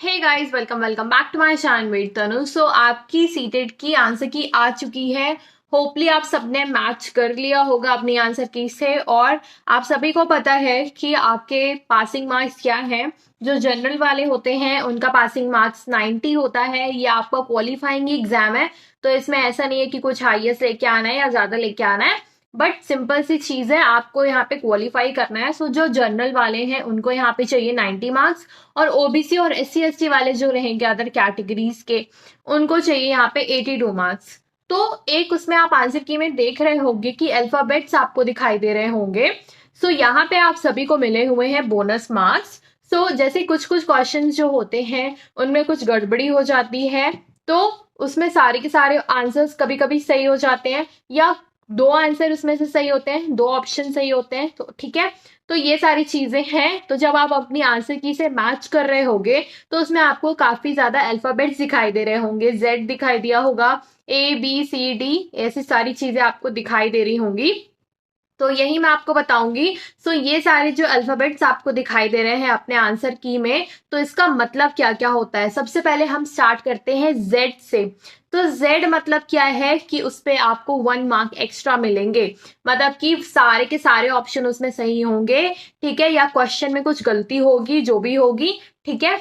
Hey guys, welcome welcome back to my channel with Tanu. So आपकी CTET की answer की आ चुकी है। होपली आप सबने मैच कर लिया होगा अपनी आंसर की से, और आप सभी को पता है कि आपके पासिंग मार्क्स क्या हैं। जो जनरल वाले होते हैं उनका पासिंग मार्क्स 90 होता है। ये आपका क्वालिफाइंग एग्जाम है, तो इसमें ऐसा नहीं है कि कुछ हाईएस्ट लेके आना है या ज्यादा लेके आना है, बट सिंपल सी चीज है, आपको यहाँ पे क्वालिफाई करना है। सो जो जनरल वाले हैं उनको यहाँ पे चाहिए 90 मार्क्स, और ओबीसी और SC ST वाले जो रहेंगे अदर कैटेगरीज के, उनको चाहिए यहाँ पे 82 मार्क्स। तो एक उसमें आप आंसर की में देख रहे होंगे कि अल्फाबेट्स आपको दिखाई दे रहे होंगे। सो यहाँ पे आप सभी को मिले हुए हैं बोनस मार्क्स। सो जैसे कुछ कुछ क्वेश्चन जो होते हैं उनमें कुछ गड़बड़ी हो जाती है, तो उसमें सारे के सारे आंसर्स कभी कभी सही हो जाते हैं, या दो आंसर उसमें से सही होते हैं, दो ऑप्शन सही होते हैं, तो ठीक है। तो ये सारी चीजें हैं। तो जब आप अपनी आंसर की से मैच कर रहे होगे तो उसमें आपको काफी ज्यादा अल्फाबेट्स दिखाई दे रहे होंगे। Z दिखाई दिया होगा, ABCD, ऐसी सारी चीजें आपको दिखाई दे रही होंगी। तो यही मैं आपको बताऊंगी। सो ये सारे जो अल्फाबेट्स आपको दिखाई दे रहे हैं अपने आंसर की में, तो इसका मतलब क्या क्या होता है। सबसे पहले हम स्टार्ट करते हैं Z से। तो Z मतलब क्या है कि उस पे आपको 1 मार्क एक्स्ट्रा मिलेंगे, मतलब कि सारे के सारे ऑप्शन उसमें सही होंगे, ठीक है, या क्वेश्चन में कुछ गलती होगी, जो भी होगी, ठीक है।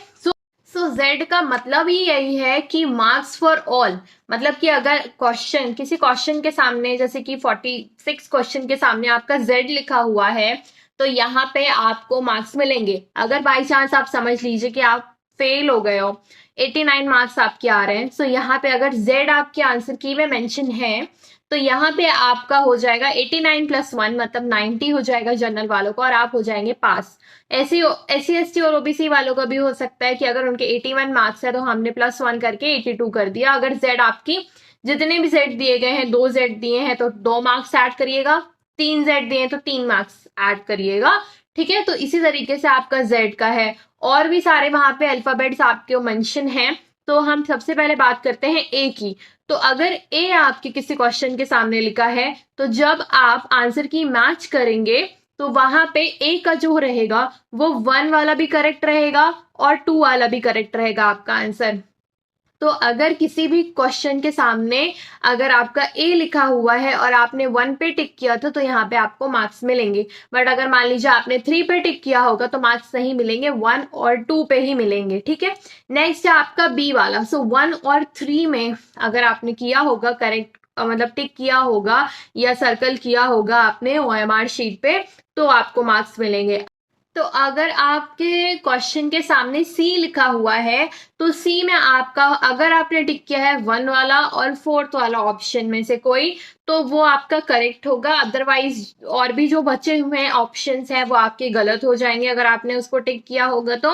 सो Z का मतलब ही यही है कि मार्क्स फॉर ऑल, मतलब कि अगर क्वेश्चन, किसी क्वेश्चन के सामने, जैसे कि 46 क्वेश्चन के सामने आपका Z लिखा हुआ है, तो यहाँ पे आपको मार्क्स मिलेंगे। अगर बाई चांस आप समझ लीजिए कि आप फेल हो गए हो, 89 मार्क्स आपके आ रहे हैं, सो यहाँ पे अगर Z आपके आंसर की में मेंशन है, तो यहाँ पे आपका हो जाएगा 89 + 1, मतलब 90 हो जाएगा जनरल वालों को, और आप हो जाएंगे पास। ऐसे SC ST और OBC वालों का भी हो सकता है कि अगर उनके 81 मार्क्स है तो हमने +1 करके 82 कर दिया। अगर Z आपकी, जितने भी Z दिए गए हैं, 2 Z दिए हैं तो 2 मार्क्स ऐड करिएगा, 3 Z दिए हैं तो 3 मार्क्स ऐड करिएगा, ठीक है। तो इसी तरीके से आपका Z का है, और भी सारे वहां पे अल्फाबेट्स आपके मेंशन हैं। तो हम सबसे पहले बात करते हैं A की। तो अगर A आपके किसी क्वेश्चन के सामने लिखा है, तो जब आप आंसर की मैच करेंगे तो वहां पे A का जो रहेगा वो 1 वाला भी करेक्ट रहेगा और 2 वाला भी करेक्ट रहेगा आपका आंसर। तो अगर किसी भी क्वेश्चन के सामने अगर आपका A लिखा हुआ है और आपने 1 पे टिक किया था, तो यहाँ पे आपको मार्क्स मिलेंगे। बट अगर मान लीजिए आपने 3 पे टिक किया होगा तो मार्क्स नहीं मिलेंगे, 1 और 2 पे ही मिलेंगे, ठीक है। नेक्स्ट है आपका B वाला। सो 1 और 3 में अगर आपने किया होगा करेक्ट, मतलब टिक किया होगा या सर्कल किया होगा आपने OMR शीट पे, तो आपको मार्क्स मिलेंगे। तो अगर आपके क्वेश्चन के सामने C लिखा हुआ है, तो C में आपका, अगर आपने टिक किया है 1 वाला और 4th वाला ऑप्शन में से कोई, तो वो आपका करेक्ट होगा। अदरवाइज और भी जो बचे हुए हैं ऑप्शंस हैं वो आपके गलत हो जाएंगे अगर आपने उसको टिक किया होगा। तो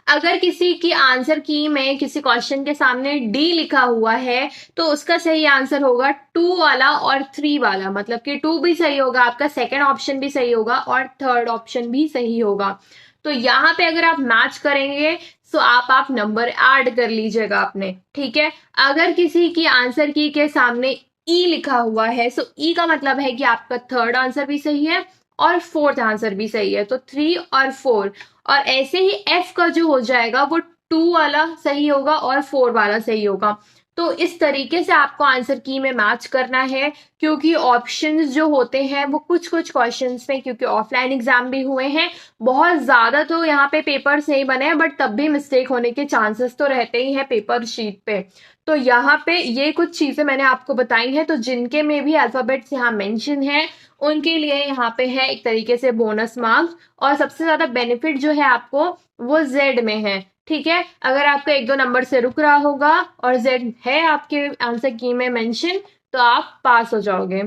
अगर किसी की आंसर की में किसी क्वेश्चन के सामने D लिखा हुआ है, तो उसका सही आंसर होगा 2 वाला और 3 वाला, मतलब कि 2 भी सही होगा आपका, सेकेंड ऑप्शन भी सही होगा और थर्ड ऑप्शन भी सही होगा। तो यहाँ पे अगर आप मैच करेंगे तो आप नंबर ऐड कर लीजिएगा अपने, ठीक है। अगर किसी की आंसर की के सामने E लिखा हुआ है, सो E का मतलब है कि आपका थर्ड आंसर भी सही है और फोर्थ आंसर भी सही है, तो 3 और 4। और ऐसे ही F का जो हो जाएगा वो 2 वाला सही होगा और 4 वाला सही होगा। तो इस तरीके से आपको आंसर की में मैच करना है, क्योंकि ऑप्शंस जो होते हैं वो कुछ कुछ क्वेश्चंस में, क्योंकि ऑफलाइन एग्जाम भी हुए हैं बहुत ज्यादा, तो यहाँ पे पेपर्स नहीं बने हैं, बट तब भी मिस्टेक होने के चांसेस तो रहते ही हैं पेपर शीट पे। तो यहाँ पे ये कुछ चीजें मैंने आपको बताई हैं, तो जिनके में भी अल्फाबेट्स यहाँ मेंशन है उनके लिए यहाँ पे है एक तरीके से बोनस मार्क्स, और सबसे ज्यादा बेनिफिट जो है आपको वो Z में है, ठीक है। अगर आपका 1-2 नंबर से रुक रहा होगा और Z है आपके आंसर की में मेंशन, तो आप पास हो जाओगे।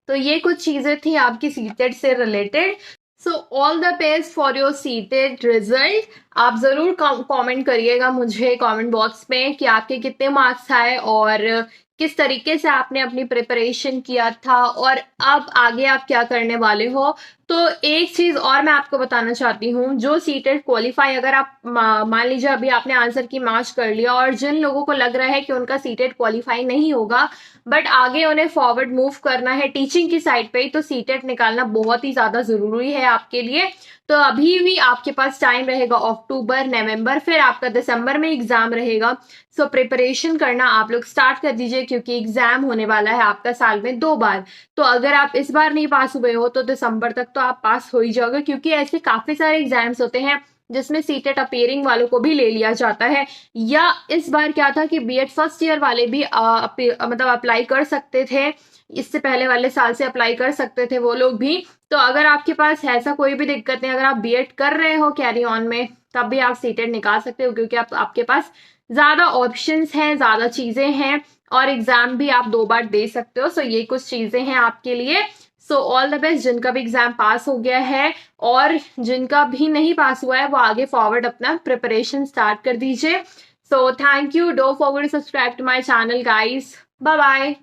तो ये कुछ चीजें थी आपकी सीटेट से related. So all the best for your CTET result. आप जरूर कमेंट करिएगा मुझे कमेंट बॉक्स में कि आपके कितने मार्क्स आए और किस तरीके से आपने अपनी प्रिपरेशन किया था, और अब आगे आप क्या करने वाले हो। तो एक चीज और मैं आपको बताना चाहती हूँ, जो सीटेट क्वालिफाई, अगर आप मान लीजिए अभी आपने आंसर की मैच कर लिया, और जिन लोगों को लग रहा है कि उनका सीटेट क्वालिफाई नहीं होगा बट आगे उन्हें फॉरवर्ड मूव करना है टीचिंग की साइड पे, तो सीटेट निकालना बहुत ही ज्यादा जरूरी है आपके लिए। तो अभी भी आपके पास टाइम रहेगा अक्टूबर, नवंबर, फिर आपका दिसंबर में एग्जाम रहेगा। सो प्रिपरेशन करना आप लोग स्टार्ट कर दीजिए, क्योंकि एग्जाम होने वाला है आपका साल में 2 बार। तो अगर आप इस बार नहीं पास हुए हो तो दिसंबर तक तो आप पास हो ही जाओगे, क्योंकि ऐसे काफी सारे एग्जाम्स होते हैं जिसमें सीटेट अपीयरिंग वालों को भी ले लिया जाता है। या इस बार क्या था कि बीएड फर्स्ट ईयर वाले भी मतलब अप्लाई कर सकते थे, इससे पहले वाले साल से अप्लाई कर सकते थे वो लोग भी। तो अगर आपके पास ऐसा कोई भी दिक्कत नहीं, अगर आप बीएड कर रहे हो कैरी ऑन में, तब भी आप सीटेट निकाल सकते हो, क्योंकि आपके पास ज्यादा ऑप्शंस हैं, ज्यादा चीजें हैं, और एग्जाम भी आप 2 बार दे सकते हो। सो ये कुछ चीजें हैं आपके लिए। सो ऑल द बेस्ट जिनका भी एग्जाम पास हो गया है, और जिनका भी नहीं पास हुआ है वो आगे फॉरवर्ड अपना प्रिपरेशन स्टार्ट कर दीजिए। So thank you, don't forget to subscribe to my channel guys, bye bye.